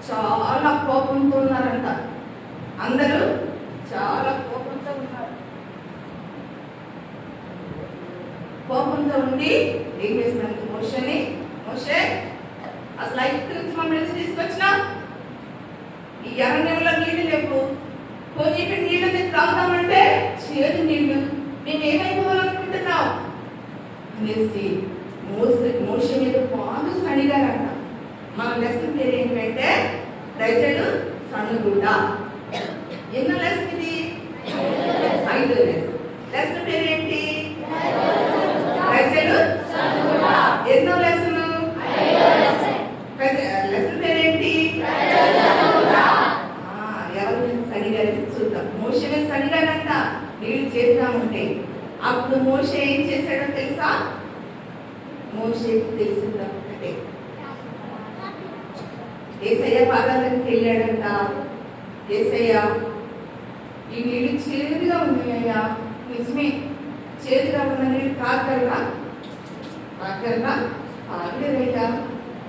చాలా కోపంతో ఉన్నారంట. అందరూ చాలా కోపంతో ఉన్నారు. కోపంతో ఉండి ఏం చేసినందుకు మోషేని, మోషే అసలు ఐగుప్తు నుంచి మమ్మల్ని ఎందుకు తీసుకొచ్చినా? ఈ అరణ్యంలో నీళ్లు లేవు, పోనీ ఇక్కడ నీళ్ళు త్రాగుదామంటే చేదు నీళ్లు, మేము ఏమైపోవాలనుకుంటున్నావు అనేసి మోషే మీద బాగా సణిగారంట. మన లెసన్ పేరు ఏంటంటే ప్రజలు సణుగుట. ఎన్నో లెసన్ ఇది? 5వ లెసన్. లెసన్ పేరు ఏంటి? ప్రజలు సణుగుట. ఎన్నో లెసన్? లెసన్ పేరు ఏంటి? ఎవరు సణిగారని చూద్దాం. మోషే మీద సణిగారంట నీళ్ళు చేద్దాం ఉంటే. అప్పుడు మోషే ఏం చేశాడో తెలుసా? మోషేకి తెలిసింది ఒకటే, యేసయ్య పాదాలకు వెళ్ళాడంట. యేసయ్య, ఈ నీళ్ళు చేదుగా ఉన్నాయ్యా, నిజమే చేదుగా ఉన్న నీళ్ళు తాగలరా? తాగలేరయ్యా.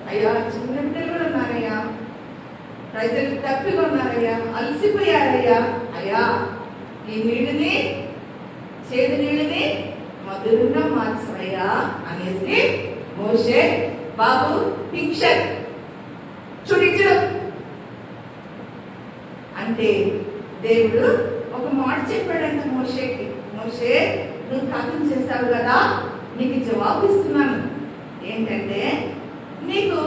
అయ్యా, చిన్న బిడ్డలు కూడా ఉన్నారయ్యా, ప్రజలు తప్పిగా ఉన్నారయ్యా, అలసిపోయారయ్యా. అయ్యా, ఈ నీళ్ళని, చేదు నీళ్ళని మధురంగా మార్చవయ్యా అనేసి మోషే, బాబు పిక్చర్ చూడించడు అంటే దేవుడు ఒక మాట చెప్పాడంట మోషేకి. మోషే, నువ్వు ప్రార్థన చేశావు కదా, నీకు జవాబు ఇస్తున్నాను. ఏంటంటే, నీకు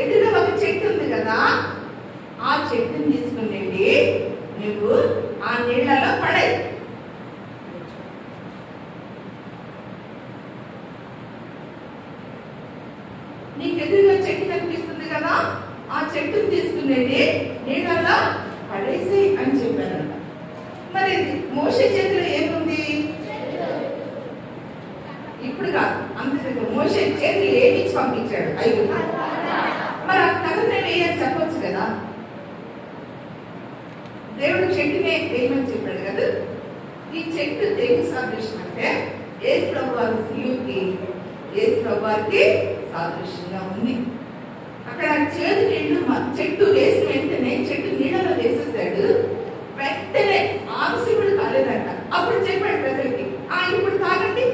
ఎదురుగా ఒక చెట్టు ఉంది కదా, ఆ చెట్టుని తీసుకునేది నువ్వు ఆ నీళ్లలో పడే. నీకు ఎదురుగా చెట్టు కనిపిస్తుంది కదా, ఆ చెట్టుని తీసుకునేది నీళ్ళల్లో పడేసి అని చెప్పారంట. మరి మోషే చేతిలో ఏముంది? ఇప్పుడు కాదు, అంత మోషే చేతిలో ఏమి ఇచ్చి పంపించాడు? 5. మరి ఆ కథనే వేయని చెప్పొచ్చు కదా. దేవుడు చెట్టునే వేయమని చెప్పాడు కదా. ఈ చెట్టు దేవుని సాదృశ్యం అంటే యేసు ప్రభువారి సిలువకి, యేసు ప్రభువారికి సాదృశ్యంగా ఉంది. అక్కడ చేదు నీళ్లు చెట్టు వేసిన వెంటనే చెట్టు నీళ్ళలో వేసేసాడు. వెంటనే ఆలస్యముడు కాలేదంట. అప్పుడు చెప్పాడు ప్రజలకి, ఇప్పుడు తాగండి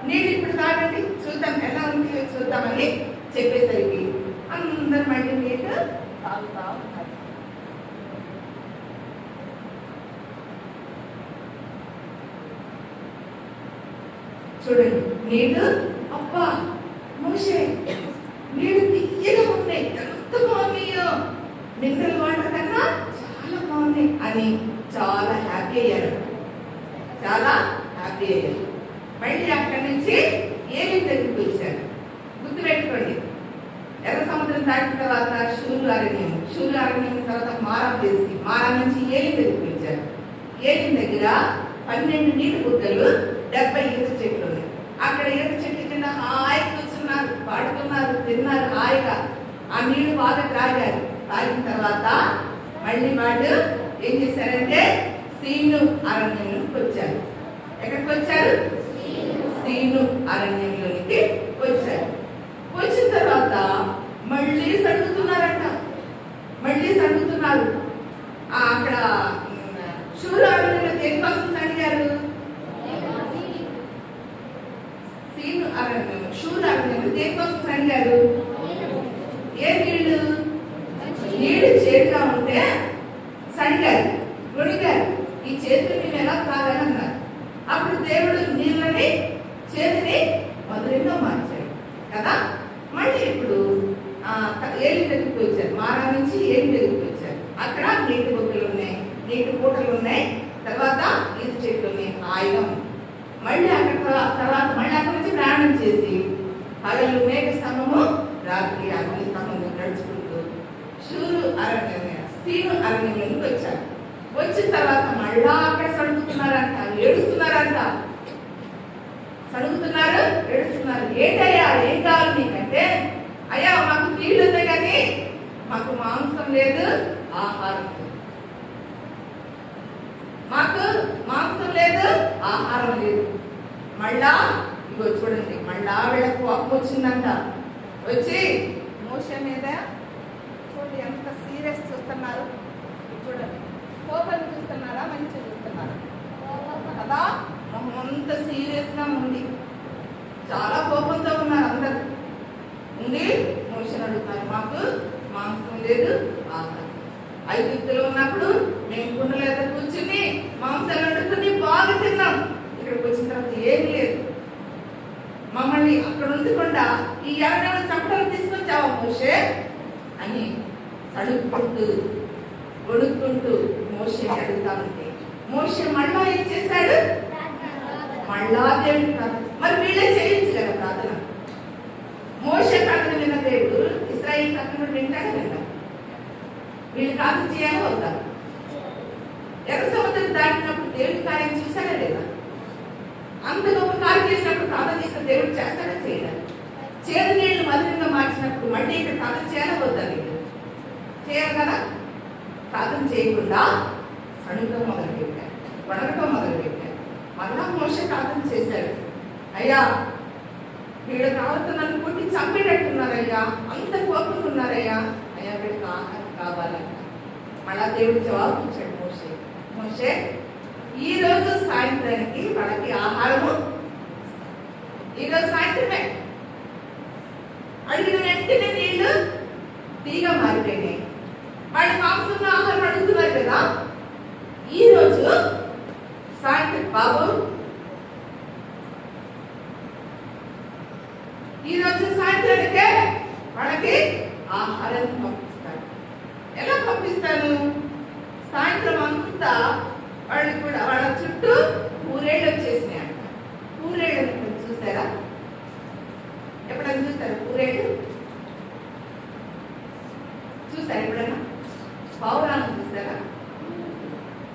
నీళ్ళు, ఇప్పుడు తాగండి, చూద్దాం ఎలా ఉంది చూద్దామని చెప్పేసరికి అందరు మళ్ళీ నీళ్ళు తాగుతా ఉన్నారు. చూడండి, నీళ్ళు, అబ్బా మోషే నీళ్ళు తీయగా ఉన్నాయి, ఎంత బాగున్నాయో, మినరల్ వాటర్ కన్నా చాలా బాగున్నాయి అని చాలా హ్యాపీ అయ్యారు. చాలా హ్యాపీ అయ్యారు. మళ్ళీ అక్కడి నుంచి ఏమి దగ్గరికి వచ్చారు గుర్తుపెట్టుకోండి. ఎర్ర సముద్రం దాటిన తర్వాత షూరు అరణ్యం తర్వాత మారా ప్లేస్కి, మారా నుంచి ఏలి దగ్గరికి వచ్చారు. ఏలి దగ్గర 12 నీటి బుగ్గలు, 70 ఈత చెట్లు ఉన్నాయి. అక్కడ ఈత చెట్ల కింద హాయిగా కూర్చున్నారు, పాడుకున్నారు, తిన్నారు హాయిగా. ఆ నీళ్లు బాగా తాగారు. తాగిన తర్వాత మళ్ళీ వాళ్ళు ఏం చేశారంటే సీను అరణ్యంలోకి వచ్చారు. ఎక్కడికి వచ్చారు? సీను అరణ్యంలోనికి వచ్చారు. వచ్చిన తర్వాత మళ్ళీ సడుగుతున్నారంట. అక్కడ షూరు అరణ్యంలో దేనికోసం సడిగారు? సీను అరణ్యం, షూరు అరణ్యంలో దేనికోసం సడిగారు? ఏ నీళ్లు? నీళ్లు చేదుగా ఉంటే సడిగారు, గొడిగారు. ఈ చేతులు మేము ఎలా తాగాలన్నారు. అప్పుడు దేవుడు నీళ్ళని, చేతిని మధురంగా మార్చాడు కదా. మళ్ళీ ఇప్పుడు ఏలి దగ్గరికి వచ్చారు. మారా నుంచి ఏలి దగ్గరికి వచ్చారు. అక్కడ నీటి బొక్కలు ఉన్నాయి, నీటి పూటలు ఉన్నాయి, తర్వాత ఈత చెట్లు ఉన్నాయి, హాయిగా ఉంది. మళ్ళీ తర్వాత మళ్ళీ అక్కడి నుంచి ప్రయాణం చేసి పగలు మేఘ స్తంభము, రాత్రి అగ్ని స్తంభము నడుచుకుంటూ సీను అరణ్యంలోకి వచ్చారు. వచ్చిన తర్వాత మళ్ళా అక్కడ సడుగుతున్నారంట, ఏడుస్తున్నారు. ఏంటయ్యా, ఏం కావాలి నీకంటే? అయ్యా, మాకు నీళ్ళు ఉన్నాయి కానీ మాకు మాంసం లేదు, ఆహారం లేదు. మాకు మాంసం లేదు, ఆహారం లేదు. మళ్ళా ఇగో చూడండి, మళ్ళా వీళ్ళకు కోపం వచ్చిందంట. వచ్చి మోషే మీద చూడండి ఎంత సీరియస్ చూస్తున్నారు. చూడండి కోపం చూస్తున్నారా, మంచి చూస్తున్నారా కదా? మొహం అంత సీరియస్ గా ఉంది, చాలా కోపంతో ఉన్నారు అందరు. ఉండి మోషన్ అడుగుతారు, మాకు మాంసం లేదు ఆహారం. ఐగుప్తులో ఉన్నప్పుడు మేము కుండల మీద కూర్చుని మాంసాలు వండుకుని బాగా తిన్నాం. ఇక్కడికి వచ్చిన తర్వాత ఏమీ లేదు. మమ్మల్ని అక్కడ ఉంచకుండా ఈ ఎర్రగడ్డ చంపడం తీసుకొచ్చావా మోషే అని అడుక్కుంటూ ఒడుక్కుంటూ మోషే అడుగుతా ఉంటే మోషే మళ్ళా ఏం చేశాడు? మళ్ళా దేవుడు ప్రార్థన. మరి వీళ్ళే చేయొచ్చు కదా ప్రార్థన. మోషే ప్రార్థన విన్న దేవుడు ఇశ్రాయేలు ప్రార్థన వింటాడా? వింటాడు. వీళ్ళు ప్రార్థన చేయాలి వద్దా? ఎర్ర సముద్రం దాటినప్పుడు దేవుడి కార్యం చూశాడా లేదా? అంత గొప్ప కార్యం చేసినప్పుడు ప్రార్థన చేసిన దేవుడు చేస్తాడా చేయడా? చేదు నీళ్లు మధురంగా మార్చినప్పుడు మళ్ళీ ఇక్కడ ప్రార్థన చేయాలా వద్దా? వీళ్ళు చేయాలి కదా. ప్రార్థన చేయకుండా సణుగం మొదలు పెట్టారు, వడగటం మొదలు పెట్టారు. మళ్ళా మోషే ప్రార్థన చేశాడు, అయ్యా వీళ్ళు కావాలతో నన్ను కొట్టి చంపేటట్టున్నారయ్యా, అంత కోపంగా ఉన్నారయ్యా, అయ్యా వీళ్ళకి ఆహారం కావాలంట. మళ్ళా దేవుడు జవాబు ఇచ్చాడు మోషే, మోషే ఈ రోజు సాయంత్రానికి వాళ్ళకి ఆహారము, ఈరోజు సాయంత్రమే అడిగిన వెంటనే నీళ్లు తీగా మారిపోయినాయి. వాళ్ళు మాంసంలో ఆహారం అడుగుతున్నారు కదా. ఈ రోజు సాయంత్రం బాబు, ఈ రోజు సాయంత్రానికే వాళ్ళకి ఆహారం పంపిస్తాను. ఎలా పంపిస్తాను? సాయంత్రం అంతా వాళ్ళు కూడా వాళ్ళ చుట్టూ పూరేళ్ళు వచ్చేసినాయి అంట. పూరేళ్ళు చూస్తారా? ఎప్పుడైనా చూస్తారా పూరేళ్ళు? చూస్తారా ఎప్పుడైనా? పావురాలను చూస్తారా?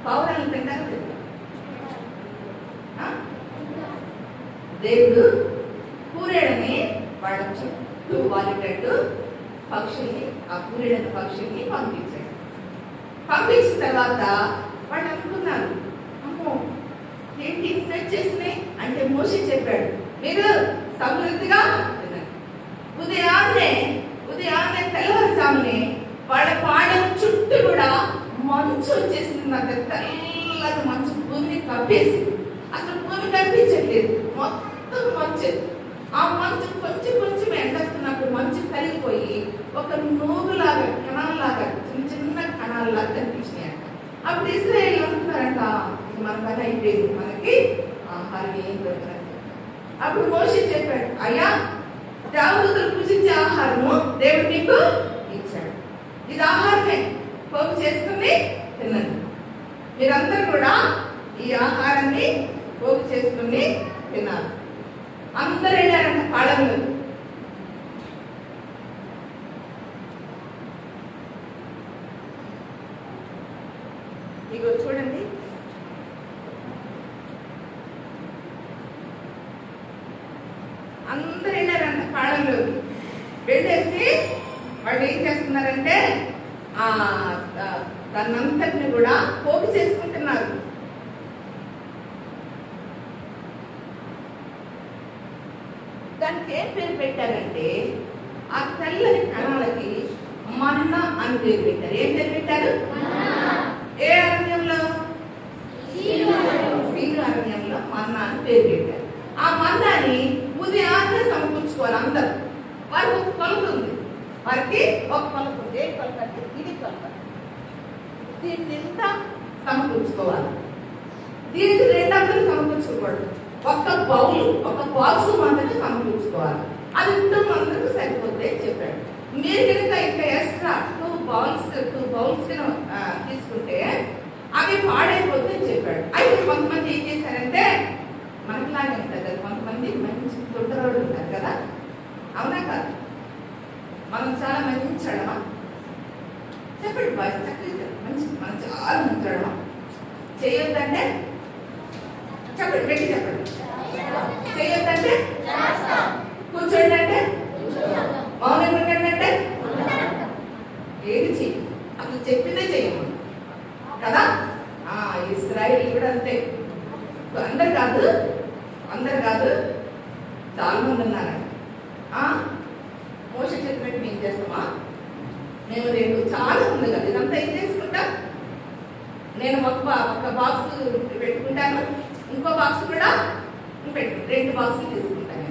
పావురాలను తింటారా? దేవుడు పూరేళ్ళని వాళ్ళ చుట్టూ వాలేటట్టు పక్షుల్ని, ఆ పూరేళ్ళ పక్షుల్ని పంపించాడు. పంపించిన తర్వాత వాళ్ళు అనుకున్నారు, అమ్మో ఏంటి ఇన్ని వచ్చేసినాయి అంటే మోషే చెప్పాడు, మీరు సమృద్ధిగా ఉదయాన్నే తెల్లవారుజామునే వాళ్ళ పాడల చుట్టూ కూడా మంచు వచ్చేసింది. నాకు తెల్లగా మంచు భూమిని కప్పేసి, అసలు భూమి కనిపించట్లేదు, మొత్తం మంచు. ఆ మంచు కొంచెం కొంచెం ఎండొస్తున్నప్పుడు మంచు కరిగిపోయి ఒక నూగులాగా, కణాల్లాగా, చిన్న చిన్న కణాల్లాగా కనిపించినాయంట. అప్పుడు ఇశ్రాయేలు అనుకున్నారంట, ఇది మన పని అయిపోయింది, మనకి ఆహారం ఏం దొరకదు. అప్పుడు మోషే చెప్పాడు, అయ్యా దేవదూతలు పూజించే ఆహారము దేవుడు నీకు ఇచ్చాడు, ఇది ఆహారమే, పోగు చేసుకుని తినండి. మీరందరూ కూడా ఈ ఆహారాన్ని పోగు చేసుకుని తిన్నారు. అందరూ వెళ్ళారంట పాడంలో. ఇగో చూడండి, అందరూ వెళ్ళారంట పాడంలోకి. వెళ్ళేసి వాళ్ళు ఏం చేస్తున్నారంటే దాన్నంతటిని కూడా పోగు చేసుకుంటున్నారు. దానికి ఏం పేరు పెట్టారంటే, ఆ తెల్లని కణాలకి మన్నా అని పేరు పెట్టారు. ఏం పేరు పెట్టారు? ఏ అరణ్యంలో? సీను అరణ్యంలో మన్నా అని పేరు పెట్టారు. ఆ మన్నాని ఉదయాన్నే సమకూర్చుకోవాలి అందరు. వారికి ఒక కొలత ఉంది, వారికి ఒక కొలత ఉంది. ఏ కొలత అంటే ఇది కొలత. దీని నిండా సమకూర్చుకోవాలి, దీనికి రెండందరూ సమకూర్చుకోకూడదు. ఒక్క బౌల్, ఒక బాక్స్ మాత్రమే సమకూర్చుకోవాలి. అది కుటుంబం అందరికీ సరిపోతే చెప్పాడు. మీరు కనుక ఇంకా ఎక్స్ట్రా టూ బౌల్స్ తీసుకుంటే అవి పాడైపోతే చెప్పాడు. అయితే కొంతమంది ఏం చేశారంటే, మనకులాగే ఉంటారు కదా, కొంతమంది మంచి తొట్టరోడు ఉంటారు కదా, అవునా కాదు? మనం చాలా మంచి అడమా చెప్పండి బాయ్, చక్కగా మంచి, మనం చాలా మంచి అడమా. చేయొద్దంటే చెప్పండి, పెట్టి చెప్పండి. చేయొద్దంటే కూర్చోండి అంటే, మౌనంగా ఉండండి అంటే ఏది చెయ్యి, అసలు చెప్పిందే చెయ్యము కదా. ఇశ్రాయేలు కూడా అంతే. అందరు కాదు చాలా మంది ఉన్నారండి. మోషే చెప్పినట్టు మేము చేస్తామా? మేము రెండు చాలా ఉంది కదా, ఇదంతా ఏం చేసుకుంటా, నేను ఒక బాక్స్ పెట్టుకుంటాను, ఇంకో బాక్స్ కూడా పెట్టుకుంటాను, 2 బాక్సులు తీసుకుంటాను.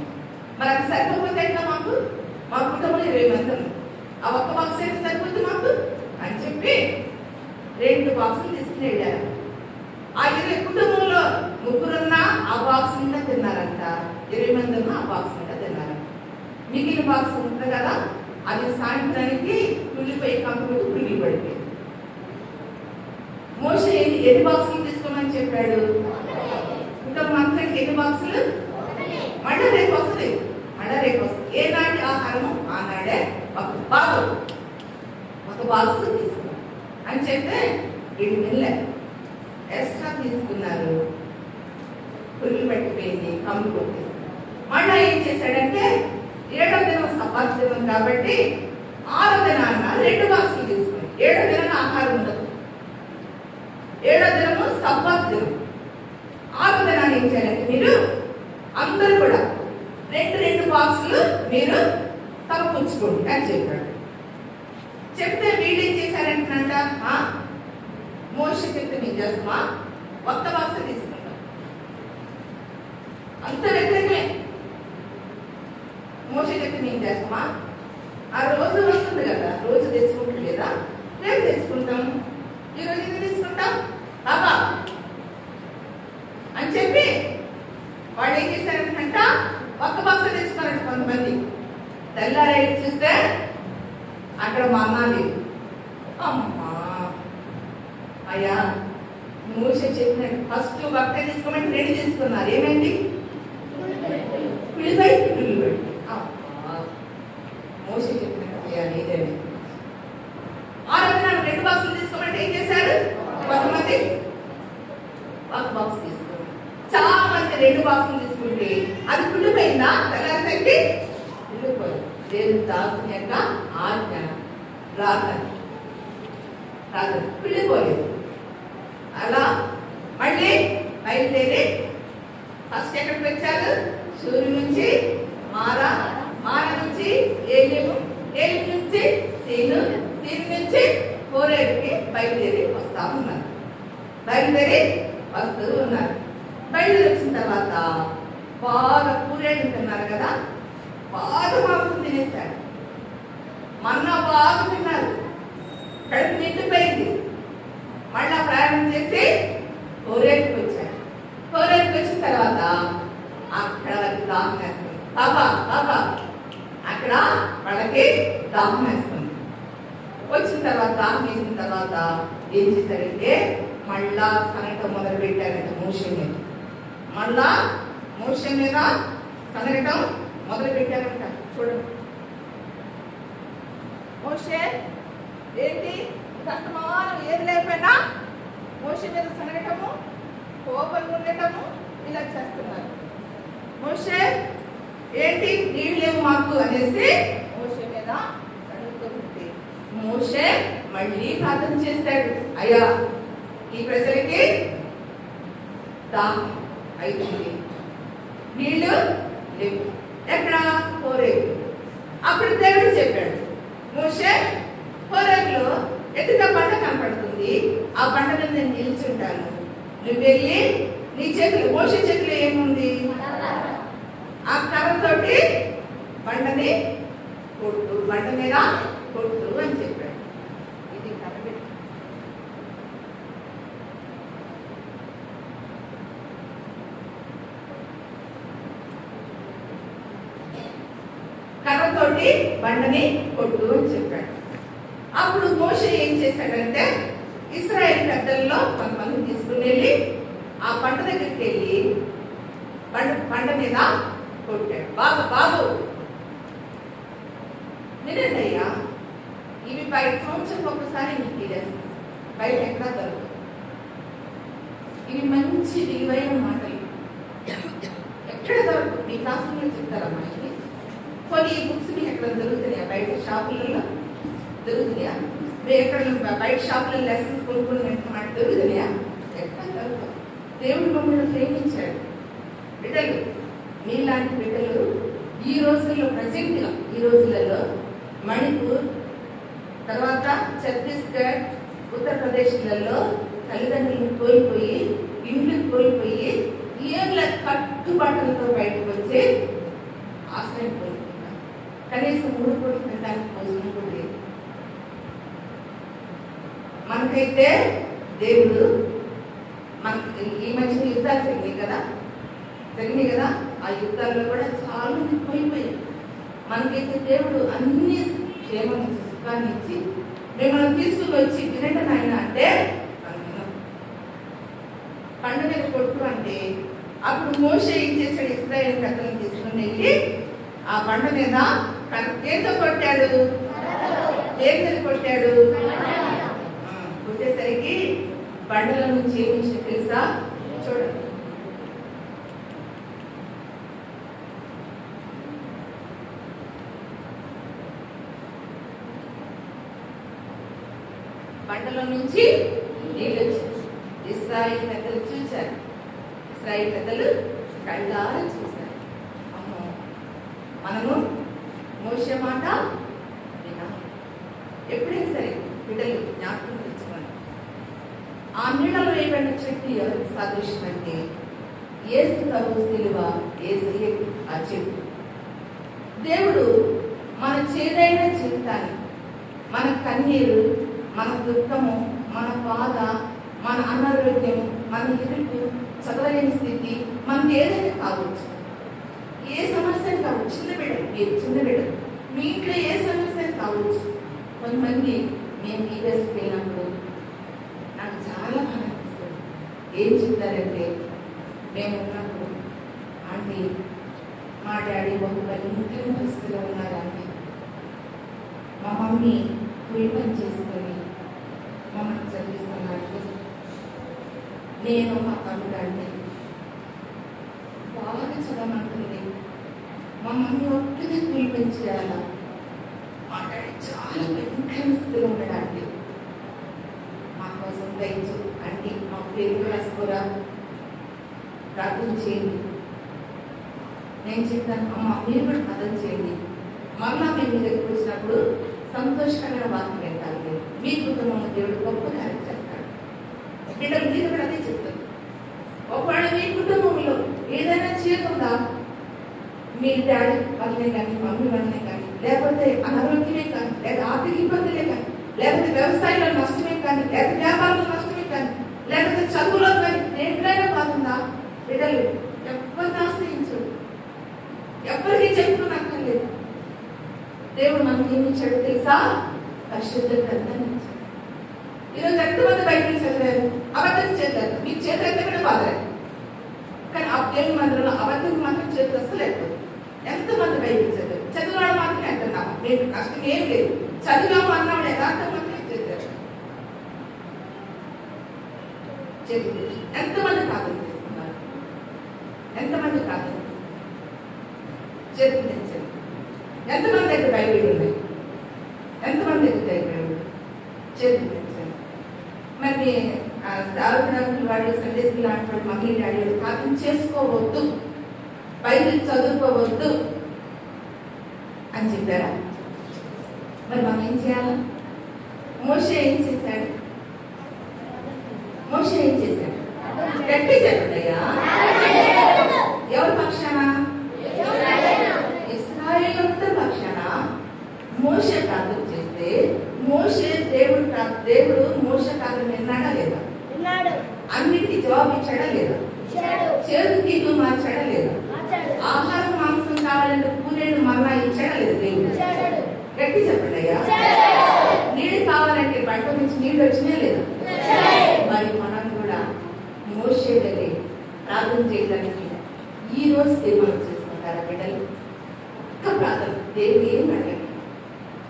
మరి అది సరిపోతే ఎట్లా మాకు? మా కుటుంబంలో 20 మంది ఉంది, ఆ ఒక్క బాక్స్ అయితే సరిపోతుంది మాకు అని చెప్పి 2 బాక్సులు తీసుకుని వెళ్ళారు. ఆ 20 కుటుంబంలో 3 ఉన్నా ఆ బాక్స్ నిండా తిన్నారంట, 20 మంది ఉన్నా ఆ బాక్స్ నిండా తిన్నారంట. మిగిలిన బాక్స్ ఉంటుంది కదా, అది సాయంత్రానికి కుళ్ళిపోయి కంపెనీ కుళ్ళి పడిపోయింది. మోషే ఎన్ని బాక్సులు తీసుకోమని చెప్పాడు? కుటుంబం అంతటికి ఎన్ని బాక్సులు? మళ్ళా రేపు వస్తుంది, ఏనాటి ఆహారము ఆనాడే ఒక బాక్స్ తీసుకున్నాం అని చెప్తే 7 నెలలు ఎక్స్ట్రా తీసుకున్నారు. పురుగు పట్టిపోయింది, కమ్ము కొట్టేసి మళ్ళా ఏం చేశాడంటే 7వ దినం సబ్బాతు దినం కాబట్టి 6వ దినాన్న 2 బాక్సులు తీసుకుని, 7వ దినం ఆహారం ఉండదు, 7వ దినము సబ్బాతు దినం. 6వ దినాన్ని ఏం చేయాలంటే మీరు అందరూ కూడా 2 బాక్సులు మీరు సమకూర్చుకోండి అని చెప్పాడు. చెప్తే వీళ్ళు ఏం చేశారంటున్నాడ, మోషే చెప్తే మేము చేస్తామా, కొత్త బాక్స్ తీసుకుంటాం, అంత వ్యతిరేకమే. మోషే చెప్తే మేము చేస్తామా, ఆ రోజు వస్తుంది కదా, రోజు తెచ్చుకుంటాం లేదా, రేపు తెచ్చుకుంటాం, ఈరోజు ఎందుకు తీసుకుంటాం బాబా అని చెప్పి వాళ్ళు ఏం చేశారంట, ఒక్క బాక్స్ తెచ్చుకున్నారంట కొంతమంది. తెల్లారి చూస్తే అక్కడ మా అన్న లేదు. అమ్మా అయ్యా మోషే చెప్పినట్టు ఫస్ట్ భక్త తీసుకోమంటే 2 తీసుకున్నారు, ఏమైంది? పులిపై మోషే చెప్పినట్టు అయ్యా లేదండి. 6వ దినాన్ని 2 బాక్సులు తీసుకోమంటే ఏం చేశారు? కొంతమంది ఒక బాక్స్ తీసుకున్నారు, చాలా మంది 2 బాక్సులు తీసుకుంటే అది కుళ్ళిపోయిందా? తెల్లారికి కుళ్ళిపోయింది. దేవుని దాసుని యొక్క ఆజ్ఞ రాదు, కుళ్ళిపోలేదు. అలా మళ్ళీ బయలుదేరి ఫస్ట్ ఎక్కడికి వచ్చారు? సూర్యు నుంచి మారా నుంచి ఏలిము నుంచి సీను నుంచి కోరేడుకి బయలుదేరి వస్తూ ఉన్నారు. బయలుదేరి వచ్చిన తర్వాత బాగా కూరేడు తిన్నారు కదా, బాగా మాంసం తినేశారు, మన్నా బాగా తిన్నారు, కడుపు నిండిపోయింది. మళ్ళా ప్రయాణం చేసి కోరేడుకి వచ్చారు. కోరేడుకి వచ్చిన తర్వాత అక్కడ వాళ్ళకి దాహం వేస్తుంది, బాబా అక్కడ వాళ్ళకి దాహం వేస్తుంది. వచ్చిన తర్వాత దాహం వేసిన తర్వాత ఏం చేశారంటే మళ్ళా సనగటం మొదలు పెట్టారంట మోషే మీద. మళ్ళా మోషే మీద సనగటం మొదలు పెట్టారంట. చూడండి, మోషే ఏంటి కష్టమానం ఏది లేకపోయినా మోషే మీద సనగటము, కోపం ఉండటము ఇలా చేస్తున్నారు. మోషే ఏంటి నీళ్ళు లేవు మాకు అనేసి మోషే మీద సనగుతుంది. మోషే మళ్ళీ ప్రార్థన చేస్తాడు, అయ్యా ఈ ప్రజలకి దాహం అవుతుంది, నీళ్లు లేవు, ఎక్కడ? కోరేగు. అప్పుడు దేవుడు చెప్పాడు, మోషే కోరేగులో ఎత్తుగా బండ కనపడుతుంది, ఆ బండ మీద నేను నిల్చుంటాను, నువ్వు వెళ్ళి నీ చేతులు, మోషే చేతిలో ఏముంది? ఆ కర్రతోటి బండని కొట్టు, బండ మీద కొట్టు అని చెప్పాడు. ఇది కర్ర కర్రతోటి బండని కొట్టు అని చెప్పాడు. అప్పుడు మోషే ఏం చేశాడంటే ఇశ్రాయేలు పెద్దల్లో కొంతమంది తీసుకుని వెళ్ళి ఆ బండ దగ్గరికి వెళ్ళి బండ మీద కొట్టాడు. బాబు వినండి అయ్యా, ఇవి బయట సంవత్సరం ఒకసారి మీకు తీరేస్తాయి, బయట ఎక్కడా దొరకదు. ఇవి మంచి విలువైన మాటలు, ఎక్కడ దొరకదు. మీ క్లాసులో చెప్తారమ్మా, ఇది కొన్ని బుక్స్ మీకు ఎక్కడ దొరుకుతున్నాయా? బయట షాపులలో దొరుకుతున్నాయా? మీరు ఎక్కడ బయట షాపులలో లెసన్స్ కొనుక్కుని మాట దొరుకుతున్నాయా? ఎక్కడ దొరకదు. దేవుడు మమ్మల్ని ప్రేమించాడు. బిడ్డలు, మీలాంటి బిడ్డలు ఈ రోజుల్లో ప్రజెంట్గా ఈ రోజులలో మణిపూర్, తర్వాత ఛత్తీస్గఢ్, ఉత్తరప్రదేశ్లలో తల్లిదండ్రులను కోల్పోయి, ఇండ్లు కోల్పోయి, ఏళ్ళ కట్టుబాటులతో బయటకు వచ్చి ఆశ్రయం కోల్పోతున్నారు. కనీసం 3 పూటలు తినడానికి భోజనం కూడా లేదు. మనకైతే దేవుడు మనకి ఈ మధ్య యుద్ధాలు జరిగినాయి కదా, ఆ యుద్ధాల్లో కూడా చాలా మంది కోల్పోయారు. మనకైతే దేవుడు అన్ని క్షేమం ఇచ్చి, సుఖాన్ని ఇచ్చి, మిమ్మల్ని తీసుకుని వచ్చి తినటం ఆయన అంటే పండు మీద కొట్టు అంటే, అప్పుడు మోషే ఏం చేశాడు? ఇశ్రాయేలు పెద్దలను తీసుకుని వెళ్ళి ఆ బండ మీద దేంతో కొట్టాడు? దేంతో కొట్టాడు? కొట్టేసరికి బండల నుంచి ఏమిచ్చి తెలుసా? చూడండి, బండల నుంచి నీళ్ళు వచ్చాయి. ఇశ్రాయేలు పెద్దలు చూశారు, ఇశ్రాయేలు పెద్దలు కళ్ళారా చూశారు. అమ్మో, మనము మోషే మాట వినాలి. ఎప్పుడైనా సరే బిడ్డలు జ్ఞాపకం తెచ్చుకోండి. ఆ నీళ్ళలో వేయబడిన చెట్టు ఎవరికి సాదృశ్యం అంటే యేసు ప్రభు శిలువ, యేసయ్య ఆ చెట్టు. దేవుడు మన చేదైన జీవితాన్ని, మన కన్నీరు, మన దుఃఖము, మన బాధ, మన అనారోగ్యం, మన ఇరుకు, చదవలేని స్థితి, మనకి ఏదైనా కావచ్చు, ఏ సమస్య కావచ్చు, చిన్న బిడ్డ మీ ఇంట్లో ఏ సమస్య కావచ్చు. కొంతమంది నేను టీవీఎస్కి వెళ్ళినప్పుడు నాకు చాలా బాగా అనిపిస్తుంది. ఏం చెప్తారంటే, మేము ఉన్నప్పుడు ఆంటీ మా డాడీ ఒక ఇంట్లో పరిస్థితిలో ఉన్నారంటే, మా మమ్మీ కూలి పని చేసుకొని మమ్మల్ని చదివిస్తున్నారంటే, నేను మా తమ్ముడంటే బాగా చదవమంటుంది, మా మమ్మీ ఒక్కనే కూలి పని చేయాలా, మా డాడీ చాలా భయంకర స్థితిలో ఉన్నాడంటే, మా కోసం దయచు అంటే మా పేరు రాసుకోరా, ప్రార్థన చేయండి. నేను చెప్తాను, అమ్మ మీరు కూడా ప్రార్థన చేయండి. మళ్ళా మేము మీ దగ్గరికి వచ్చినప్పుడు సంతోషకరమైన వార్త వింటారు. మీ కుటుంబంలో దేవుడు గొప్ప కార్యం చేస్తాడు. బిడ్డలు మీరు కూడా అదే చెప్తారు. ఒకవేళ మీ కుటుంబంలో ఏదైనా చేయకుండా, మీ డాడీ వల్లనే కానీ, మమ్మీ వల్లనే కానీ, లేకపోతే అనారోగ్యమే కానీ, లేదా ఆర్థిక ఇబ్బందులే కానీ, లేకపోతే వ్యవసాయంలో నష్టమే కానీ, లేకపోతే వ్యాపారంలో నష్టమే కానీ, లేకపోతే చదువులో కానీ, దేంట్లోనే కాకుండా బిడ్డలు ఎవరిని ఆశ్రయించడు, ఎవరికి చెప్పుకున్నక్కర్లేదు. దేవుడు మనకి ఏమి ఇచ్చాడు తెలుసా? పరిశుద్ధ గ్రంథాన్ని ఇచ్చాడు. ఈరోజు ఎంతమంది బైబిల్ చదివారు? అబద్ధం చేద్దారు, మీకు చేతులు ఎక్కడ బాధలేదు, కానీ ఆ దేవుని మందిరంలో అబద్ధం మాత్రం చేతులు వస్తలేదు. ఎంతమంది బైబిల్ చదివారు? చదివాడు మాత్రమే అంటున్నాము, మీకు కష్టం ఏం లేదు. చదివాము అన్నాడు యథార్థం మాత్రమే చేశారు. ఎంతమంది ప్రార్థన చేస్తున్నారు? ఎంతమంది ప్రార్థన చేతులు తెచ్చారు? ఎంతమంది దగ్గర బైబిల్ ఉన్నాయి? ఎంతమంది దగ్గర బైబిల్ చేతులు తెచ్చారు? మరి సార్వజనికులు వాళ్ళు, సండే స్కూల్ లాంటి వాళ్ళు, మమ్మీ డాడీ వాళ్ళు ప్రార్థన చేసుకోవద్దు, బైబిల్ చదువుకోవద్దు అని చెప్పారా? మరి మనం ఏం చేయాలి? మోషే ఏం చేశాడు? మోషే ఏం చేశాడు? గట్టి చెప్పండియా. ఎవరి పక్షాన? ఇశ్రాయేలు పక్షాన మోషే ప్రార్థన చేస్తే, దేవుడు మోషే ప్రార్థన విన్నాడా లేదా? అన్నిటికీ జవాబు ఇచ్చాడా లేదా? చేతికి మార్చాడా లేదా? ఆహారం మాంసం కావాలంటే కూరేడు మన్నా ఇచ్చాడా లేదా? దేవుడు గట్టి చెప్పండి అయ్యా. నీళ్ళు కావాలంటే బంట నుంచి నీళ్ళు వచ్చినా లేదా? మరి మనం కూడా మోషే దగ్గర ప్రార్థన చేయడానికి ఈ రోజు తీర్మానం చేసుకుంటారా బిడ్డలు? ఒక్క ప్రార్థన, దేవుడు ఏం అడగండి.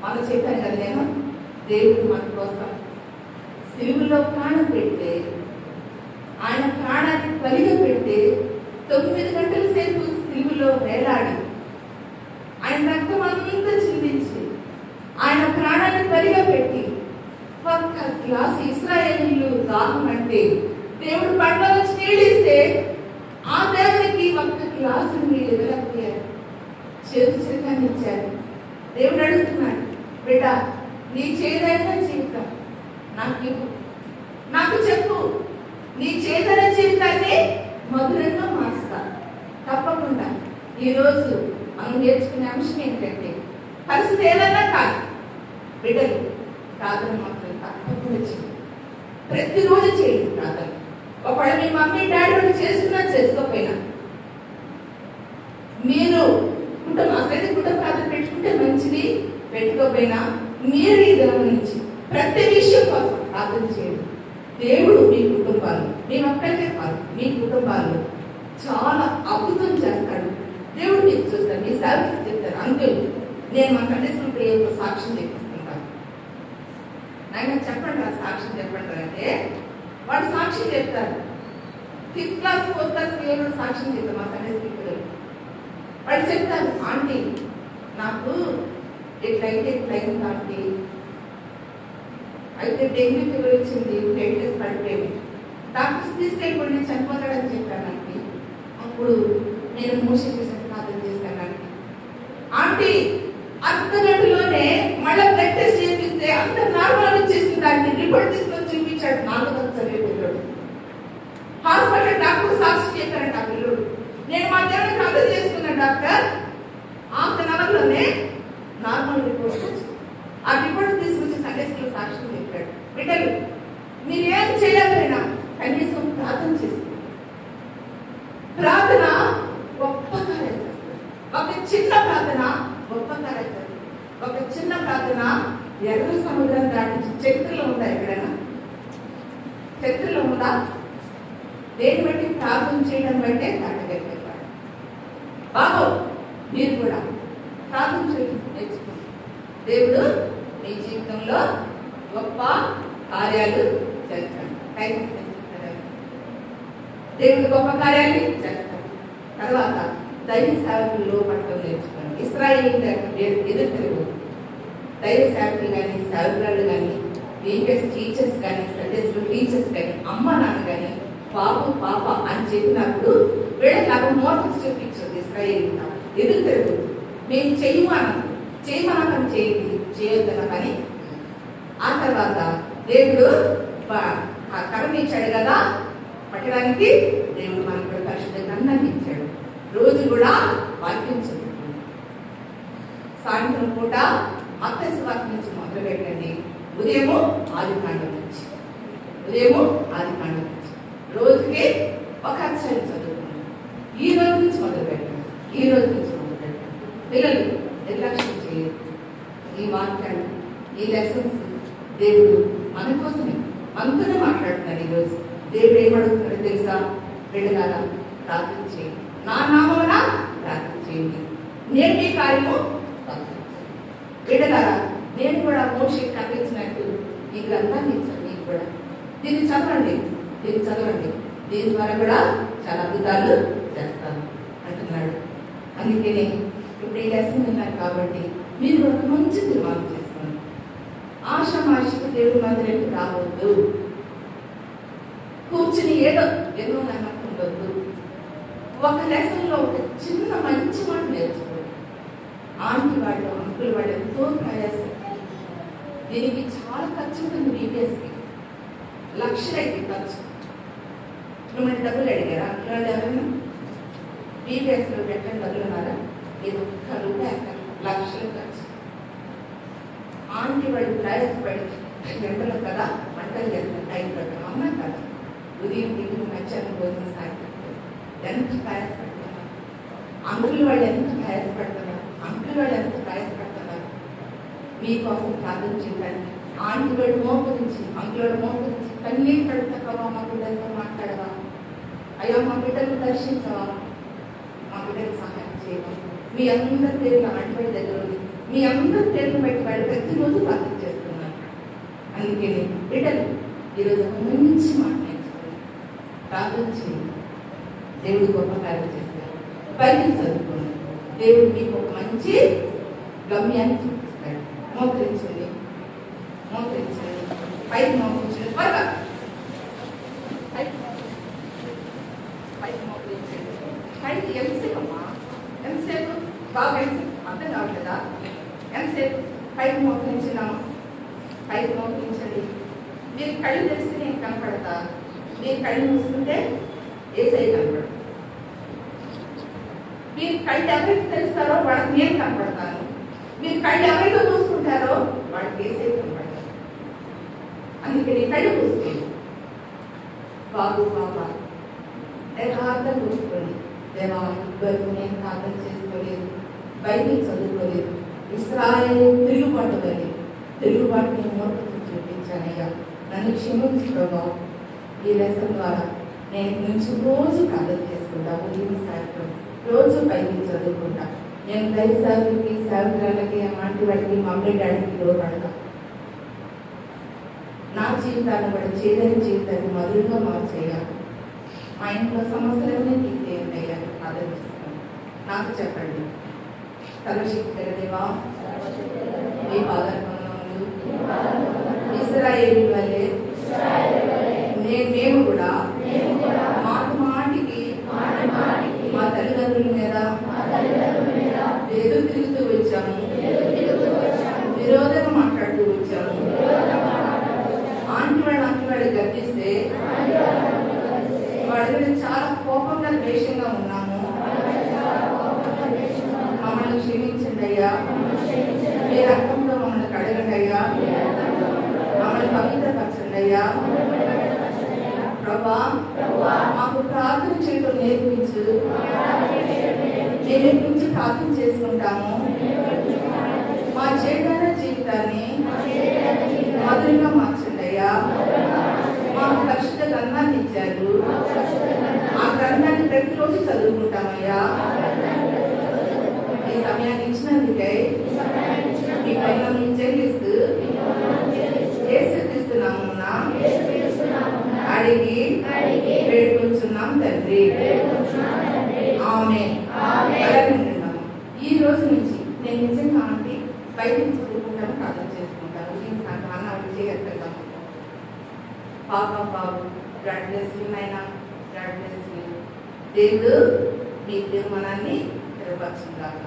మనం చెప్పాను కదా, నేను దేవుడు మన కోసం సిలువలో ప్రాణం పెడితే, ఆయన ప్రాణాన్ని బలిగా పెడితే 9 గంటల సేపు సిలువలో వేలాడి, ఆయన రక్తం అంతా చిందించి, ఆయన ప్రాణాన్ని బలిగా పెట్టి, ఒక్క గ్లాసు ఇశ్రాయేలీయులు దాహం అంటే దేవుడు పంట వచ్చి నీళ్ళు ఇస్తే, ఆ దేవునికి ఒక్క గ్లాసు నీళ్ళు ఇవ్వలేకపోయారు, చేతి చిరకాన్ని ఇచ్చారు. దేవుడు అడుగుతున్నాడు, బిడ్డ నీ చేదైన జీవితం నాకు ఇవ్వు, నాకు చెప్పు, నీ చేదైన జీవితాన్ని మధురంగా మారుస్తా. తప్పకుండా ఈరోజు మనం నేర్చుకునే అంశం ఏంటంటే, పరిస్థితి ఏదైనా కాదు, బిడ్డలు ప్రార్థన మాత్రం తప్పకుండా చేయండి. ప్రతిరోజు చేయండి ప్రార్థన. ఒకవేళ మీ మమ్మీ డాడీ వాళ్ళు చేస్తున్నా చేసుకోకపోయినా, మీరు కుటుంబ ప్రార్థన పెట్టుకుంటే మంచిది, పెట్టుకోకపోయినా మీరు ఈ దినం నుంచి ప్రతి విషయం కోసం ప్రార్థన చేయండి. దేవుడు మీ కుటుంబాలు, మీ ఒక్కరికే కాదు, మీ కుటుంబాలు చాలా అద్భుతం చేస్తాడు. దేవుడు మీకు చూస్తాడు, మీ సేవకి చెప్తారు. అంకుల్, నేను మా సండే స్కూల్ ప్రేయర్ సాక్ష్యం చెప్పిస్తుంటాను. నాయన చెప్పండి, ఆ సాక్ష్యం చెప్పండి అంటే వాడు సాక్ష్యం చెప్తారు. 5th క్లాస్ 4th క్లాస్ పిల్లలు సాక్ష్యం చెప్తారు. మా సండే స్కూల్ పిల్లలు వాళ్ళు చెప్తారు, ఆంటీ నాకు ఇట్లయితే ఇట్లయింది ఆంటీ, అయితే డెంగ్యూ ఫీవర్ వచ్చింది, ప్లేట్లెస్ పడిపోయింది, డాక్టర్స్ తీసుకెళ్ళిపోయి నేను చనిపోతాడని చెప్పానంటే అప్పుడు నేను మోషన్ చేసిన ప్రార్థన చేశానంటే, ఆంటీ అర్ధగంటలోనే మళ్ళీ బ్లడ్ టెస్ట్ చేపిస్తే అంత నార్మల్ వచ్చేసింది ఆంటీ, రిపోర్ట్ తీసుకొని చూపించాడు. 4వ చదివే పిల్లడు హాస్పిటల్ డాక్టర్ సాక్షి చెప్పారంట. ఆ పిల్లడు, నేను మా దేవుని ప్రార్థన చేసుకున్నాను డాక్టర్, ½ నార్మల్ రిపోర్ట్ వచ్చింది. ఆ రిపోర్ట్ తీసుకొచ్చి సండే స్కూల్ సాక్ష్యం చెప్పాడు. బిడ్డలు, మీరేం చేయలేకపోయినా కనీసం ప్రార్థన చేస్తుంది. ప్రార్థన గొప్ప కార్యం చేస్తుంది. ఒక చిన్న ప్రార్థన గొప్ప కార్యం చేస్తుంది. ఒక చిన్న ప్రార్థన ఎర్ర సముద్రం దాటించి చరిత్రలో ఉందా? ఎక్కడైనా చరిత్రలో ఉందా? దేని బట్టి? ప్రార్థన చేయడం బట్టే దాటగలిగారు. బాబు, మీరు కూడా ప్రార్థన చేయడం నేర్చుకోండి. దేవుడు మీ జీవితంలో గొప్ప కార్యాలు చేస్తాడు. దేవుడు గొప్ప కార్యాలు చేస్తాడు. తర్వాత దైవ సేవకులు పట్టడం నేర్చుకోండి. ఇశ్రాయేలు ఎదురు తిరుగు దైవ సేవకులు కానీ, సేవకురాలు కానీ, బీపీఎస్ టీచర్స్ కానీ, సండే స్కూల్ టీచర్స్ కానీ, అమ్మ నాన్న కానీ బాబు పాప అని చెప్పినప్పుడు వీళ్ళకి నాకు మోటార్స్ చూపించదు. ఇశ్రాయేలు ఎదురు తిరుగు, మేము చేయమనం చేయండి, చేయొద్దన్న పని. ఆ తర్వాత దేవుడు కరం ఇచ్చాడు కదా పట్టడానికి, దేవుడు మనకు పరిశుద్ధ గ్రంథాన్ని ఇచ్చాడు. రోజు కూడా వాక్యం చదువుతుంది. సాయంత్రం పూట మత్తయి సువార్త నుంచి మొదలు పెట్టండి. ఉదయము ఆదికాండం నుంచి రోజుకి ఒక అధ్యాయం చదువుకోండి. ఈ రోజు నుంచి మొదలు పెట్టండి. పిల్లలు నిర్లక్ష్యం చేయరు. ఈ వాక్యాలు, ఈ లెసన్స్ దేవుడు మన కోసమే మనతోనే మాట్లాడుతున్నాడు. ఈరోజు దేవుడు ఏమడుగుతున్నాడో తెలుసా? బిడ్డలారా ప్రార్థన చేయండి, నా నామమున ప్రార్థన చేయండి, నేను మీ కార్యము బిడ్డలారా. నేను కూడా మోషేకి కనిపించినట్టు ఈ గ్రంథాన్ని ఇచ్చాను. మీకు కూడా దీన్ని చదవండి. దీని ద్వారా కూడా చాలా అద్భుతాలు చేస్తాను అంటున్నాడు. అందుకనే ఇప్పుడు ఈ లెసన్ విన్నారు కాబట్టి మీరు ఒక మంచి తీర్మానం చేసుకోండి. ఆషామాషికి దేవుడు మందిరానికి రావద్దు. కూర్చుని ఏదో నమ్మకం ఉండొద్దు. ఒక లెసన్ లో ఒక చిన్న మంచి మాట నేర్చుకోండి. ఆంటీ వాళ్ళు, అంకుల్ వాళ్ళు ఎంతో ప్రయాసం. దీనికి చాలా ఖర్చు ఉంటుంది. బీపీఎస్కి లక్షలైతే ఖర్చు. మిమ్మల్ని డబ్బులు అడిగారా? అంకుల్ ఎవరైనా బీపీఎస్ లో పెట్టండి డబ్బులు ఉన్నారా? ఇది ₹1 లక్షలు ఖర్చు. ఆంటీ వాళ్ళు ప్రయాసపడి ఎండలు కదా వంటలు చేస్తారు, టైం పెట్టడం అమ్మ కదా, ఉదయం దిగులు మధ్యాహ్నం భోజనం సాయంత్రం ఎంత ప్రయాసపడుతున్నారు. అంకుల్ వాళ్ళు ఎంత ప్రయాసపడుతున్నారు మీకోసం ప్రార్థన చేయడానికి. ఆంటీ వాళ్ళు మోకరించి, అంకుల్ వాళ్ళు మోకరించి కన్నీళ్ళు కడుగుతావా? మా బిడ్డలతో మాట్లాడవా? అయ్యో మా బిడ్డలు దర్శించవా? మా బిడ్డలకు సహాయం చేయవా? మీ అందరి పేర్లు ఆంటీ దగ్గర ఉంది. మీ అందరి పేర్లు బట్టి వాళ్ళు ప్రతిరోజు ప్రార్థన చేస్తున్నారు. అందుకే బిడ్డలు ఈరోజు ఒక మంచి మాట నేర్చుకోండి, ప్రార్థన చేయండి. దేవుడు గొప్ప కార్యం చేస్తారు. బైబిల్ చదువుకోండి. దేవుడు మీకు ఒక మంచి గమ్యాన్ని చూపిస్తాడు. మోకరించండి, పైకి మోకరించండి, త్వరగా పైకి మోకరించండి. పైకి ఎంతసేపు అమ్మా? ఎంతసేపు? బాగా ఎంతసేపు? అర్థం కావట్లేదా? ఎంతసేపు? పైకి మోకరించినామా? పైకి మోపించండి. మీరు కళ్ళు తెరిస్తే నేను కనపడతా, మీరు కళ్ళు మూసుకుంటే ఏసై కనపడతా. మీరు కళ్ళు ఎవరికి తెలుస్తారో వాళ్ళకి నేను కనపడతాను, మీరు కళ్ళు ఎవరితో మూసుకుంటారో వాళ్ళకి ఏసై కనపడతాను. అందుకే నీ కళ్ళు మూసుకోండి. బాబు బాబా యథార్థం చూసుకోండి. దేవా ఇద్దరు నేను ప్రార్థన చేసుకోలేదు, బైబిల్ చదువుకోలేదు, ఇశ్రాయేలు తిరుగుబాటుని మూర్ఖత చూపించానయ్యా, నన్ను క్షమించు ప్రభా. ఈ లెసన్ ద్వారా నేను నుంచి రోజు ప్రార్థన చేసుకుంటా, ఉదయం సాయంత్రం రోజు బైబిల్ చదువుకుంటా. నేను దైవసేవకులకి సేవకులకి అలాంటి వాటికి మమ్మీ డాడీకి లోపడతా. నా జీవితాన్ని కూడా చేదని జీవితాన్ని మధురంగా మార్చేయాలి. మా ఇంట్లో సమస్యలన్నీ తీసేయండి అయ్యా, ఆదరిస్తాను. నాకు చెప్పండి. సర్వశక్తి దేవా, మీ పాదపంలో ఇశ్రాయేలు వలె మేము కూడా మాటికి మా తల్లిదండ్రుల మీద ఎదురు తిరుగుతూ వచ్చాము, విరోధంగా మాట్లాడుతూ వచ్చాము. ఆంటీ వాళ్ళు గర్జిస్తే వాళ్ళ మీద చాలా కోపంగా ద్వేషంగా ఉన్నాము. మమ్మల్ని క్షమించండి అయ్యా, మీ రక్తంలో మమ్మల్ని కడగండి అయ్యా, మమ్మల్ని పవిత్రపరచండి అయ్యా. ప్రభా మాకు ప్రార్థన చేయడం నేర్పించు, నేను నుంచి ప్రార్థన చేసుకుంటాము. మా చెడ్డ జీవితాన్ని మధురంగా మార్చండి అయ్యా. మాకు పరిశుద్ధ గ్రంథాన్ని ఇచ్చారు, ఆ గ్రంథాన్ని ప్రతిరోజు చదువుకుంటామయ్యా. ఈ సమయాన్ని ఇచ్చినందుకై మీ పైన చెల్లిస్తూ యేసుక్రీస్తున్నాము అడిగి వేడుకొంచున్నాం తండ్రి. ఆమేన్. ఈ రోజు నుంచి నేను నిజంగా అంటే బైబిల్ చదువుకుంటాను, ప్రార్థన చేసుకుంటాను. అన్న చేయగలుగుతాము. బాబు గాడ్ బ్లెస్ యు నాయనా, గాడ్ బ్లెస్ యు. దేవుడు మీ తీర్మానాన్ని స్థిరపరచుగాక.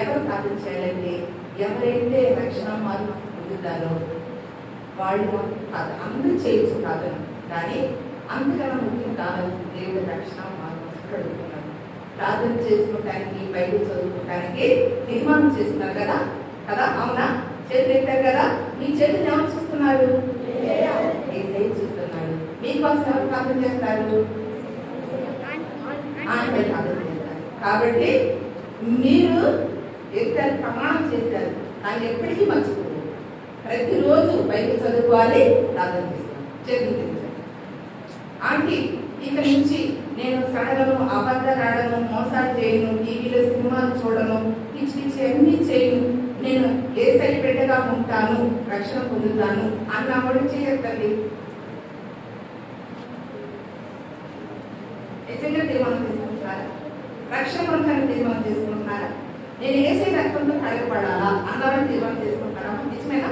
ఎవరు ప్రార్థన చేయాలంటే ఎవరైతే రక్షణ మార్గం పొందుతారో వాళ్ళు కాదు, అందరూ చేయొచ్చు ప్రార్థన. కానీ అంతకన్నా ముఖ్యం కావాల్సింది దేవుడు రక్షణ మార్గం అడుగుతున్నాడు. ప్రార్థన చేసుకోవటానికి, బైబిల్ చదువుకోవటానికి తీర్మానం చేస్తున్నారు కదా కదా అవునా? చేతులు ఎత్తారు కదా. మీ చేతులు ఎవరు చూస్తున్నారు? ఏసై చూస్తున్నాడు. మీకోసం ఎవరు ప్రార్థన చేస్తారు? ఆయన ప్రార్థన చేస్తారు. కాబట్టి మీరు ఎత్తారు, ప్రమాణం చేశారు, దాన్ని ఎప్పటికీ మర్చిపోరు. ప్రతిరోజు బైబిల్ చదువుకోవాలి, ప్రార్థన చేస్తాను. చేతులు తెచ్చాను. ఆంటీ ఇక నుంచి నేను సడగను, అబద్ధాలు ఆడను, మోసాలు చేయను, టీవీలో సినిమాలు చూడను, పిచ్చి అన్ని చేయను, నేను ఏసై బిడ్డగా ఉంటాను, రక్షణ పొందుతాను అన్నవాడు చేయొద్దండి. నిజంగా తీర్మానం చేసుకుంటున్నారా? రక్షణ పొందాలని తీర్మానం చేసుకుంటున్నారా? నేను ఏసై రక్తంతో కడగబడాలా అన్నవాడిని తీర్మానం చేసుకుంటారా? నిజమేనా?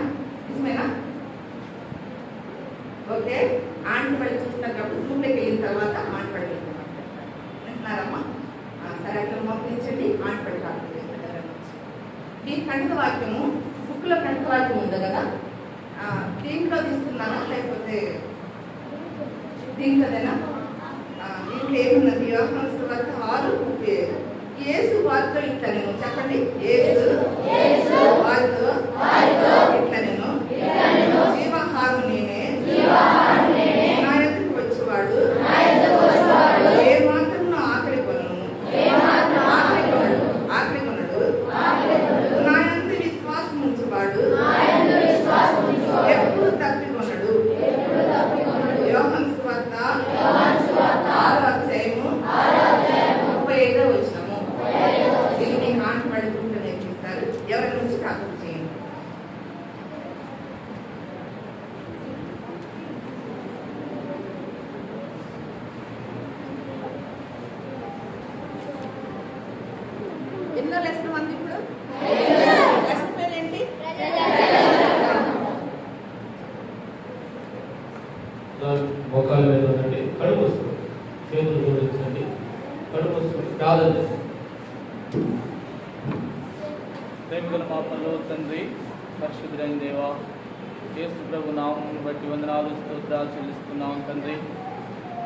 నిజమేనా? ఓకే. ఆంటీ పడి చూస్తున్నారు కాబట్టి రూమ్లోకి వెళ్ళిన తర్వాత ఆంటీ పడి అంటున్నారమ్మా. సరే అట్లా మోపించండి. ఆంటీ పడి ప్రార్థన చేస్తారు. ఈ కంఠ వాక్యము బుక్లో కంఠ వాక్యం ఉంది కదా, దీంట్లో తీసుకున్నానా లేకపోతే దీంట్లోదేనా? దీంట్లో ఏమున్నది? యోహాను సువార్త 6:37. యేసు వారితో ఇట్లా నేను చెప్పండి. యేసు వారితో ఇట్లా నేను జీవాహారం నేనే, నా ఎదుకు వచ్చేవాడు ఏ మాత్రం ఆకలి కొనను, ఆకలి కొనడు, నా యందు విశ్వాసం ఉంచువాడు ఎప్పుడు తప్పికొనడు. యోహాను సువార్త 6:35 ఇది మీకు ఆంటపడి గుంటూ నేర్పిస్తారు. ఎవరి నుంచి ప్రార్థన చేయండి. ఎన్నో లెసన్ మంది ఇప్పుడు లెసన్ పేరేంటి? మోకాళ్ళ మీద ఉండండి, కళ్ళు మూసుకోండి, చేతులు జోడించండి, కళ్ళు మూసుకోండి, ప్రార్థన చేయండి. ప్రేమగల పాపంలో తండ్రి, పరిశుద్ధులైన దేవా, యేసు ప్రభు నామమును బట్టి వందనాలు స్తోత్రాలు చెల్లిస్తున్నాం తండ్రి.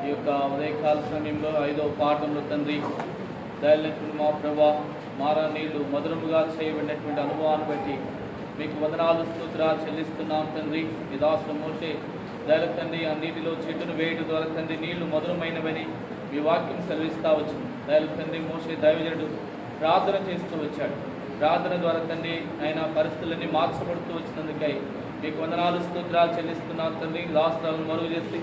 ఈ యొక్క ఉదయకాల సమయంలో 5వ పాఠంలో తండ్రి దయలైనటువంటి మా ప్రభా మారా నీళ్లు మధురముగా చేయబడినటువంటి అనుభవాన్ని బట్టి మీకు వందనాలు స్తోత్రాలు చెల్లిస్తున్నాం తండ్రి. ఈ దాసుడు మోషే దయల తండ్రి ఆ నీటిలో చెట్టును వేయడం ద్వారా తండ్రి నీళ్లు మధురమైనవని మీ వాక్యం సెలవిస్తా వచ్చింది. దయల తండ్రి మోషే దైవజనుడు ప్రార్థన చేస్తూ వచ్చాడు. ప్రార్థన ద్వారా తండ్రి ఆయన పరిస్థితులన్నీ మార్చబడుతూ వచ్చినందుకై మీకు వందనాలు స్తోత్రాలు చెల్లిస్తున్నాం తండ్రి. దాసులను మరుగు చేసి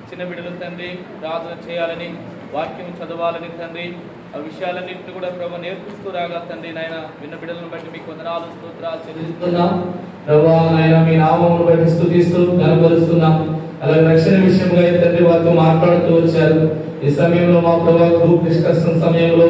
చిన్న బిడ్డలు తండ్రి ప్రార్థన చేయాలని వాక్యం చదవాలని తండ్రి ఆ విషయాలన్నింటినీ కూడా ప్రభు నేర్పిస్తూ రాగా తండ్రి నాయన విన్న బిడ్డలను బట్టి మీకు వందనాలు స్తోత్రాలు చెల్లిస్తున్నాం ప్రభువా. నాయన మీ నామమును బట్టి స్తుతిస్తూ ఘనపరుస్తున్నాం. అలాగే రక్షణ విషయంగా తండ్రి వారితో మాట్లాడుతూ వచ్చారు. ఈ సమయంలో మా ప్రభా గ్రూప్ డిస్కషన్ సమయంలో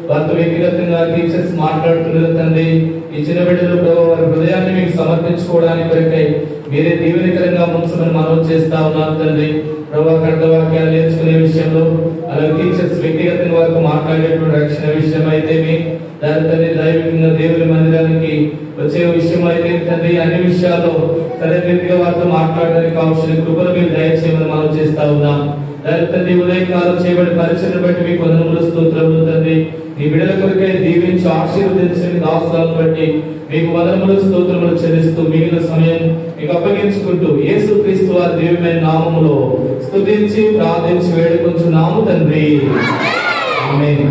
వారితో వ్యక్తిగతంగా టీచర్స్ మాట్లాడుతున్నారు తండ్రి. ఈ చిన్న బిడ్డలు ప్రభు వారి హృదయాన్ని మీకు సమర్పించుకోవడానికి కొరకై మీరే దీవెనకరంగా ముంచమని మనవి చేస్తా ఉన్నారు తండ్రి. ప్రభా వాక్యాలు నేర్చుకునే విషయంలో అలాగే టీచర్స్ వ్యక్తిగతంగా వారితో మాట్లాడేటువంటి రక్షణ విషయం అయితే మీ దాని తండ్రి దైవికంగా దేవుని మందిరానికి వచ్చే విషయం అయితే తండ్రి అన్ని విషయాల్లో తరగతిగా వారితో మాట్లాడడానికి కావాల్సిన కృపను మీరు దయచేయమని మనం చేస్తా ఉన్నాం. దాని తండ్రి ఉదయకాలం చేయబడి పరిచయం బట్టి మీకు వందనములు స్తోత్రములు తండ్రి. మీ బిడ్డల కొరకై దీవించి ఆశీర్వదించిన దాసులను బట్టి మీకు వందనములు స్తోత్రములు చెల్లిస్తూ మిగిలిన సమయం మీకు అప్పగించుకుంటూ యేసుక్రీస్తు వారి దివ్యమైన నామములో స్తుతించి ప్రార్థించి వేడుకొంచున్నాము తండ్రి. ఆమేన్.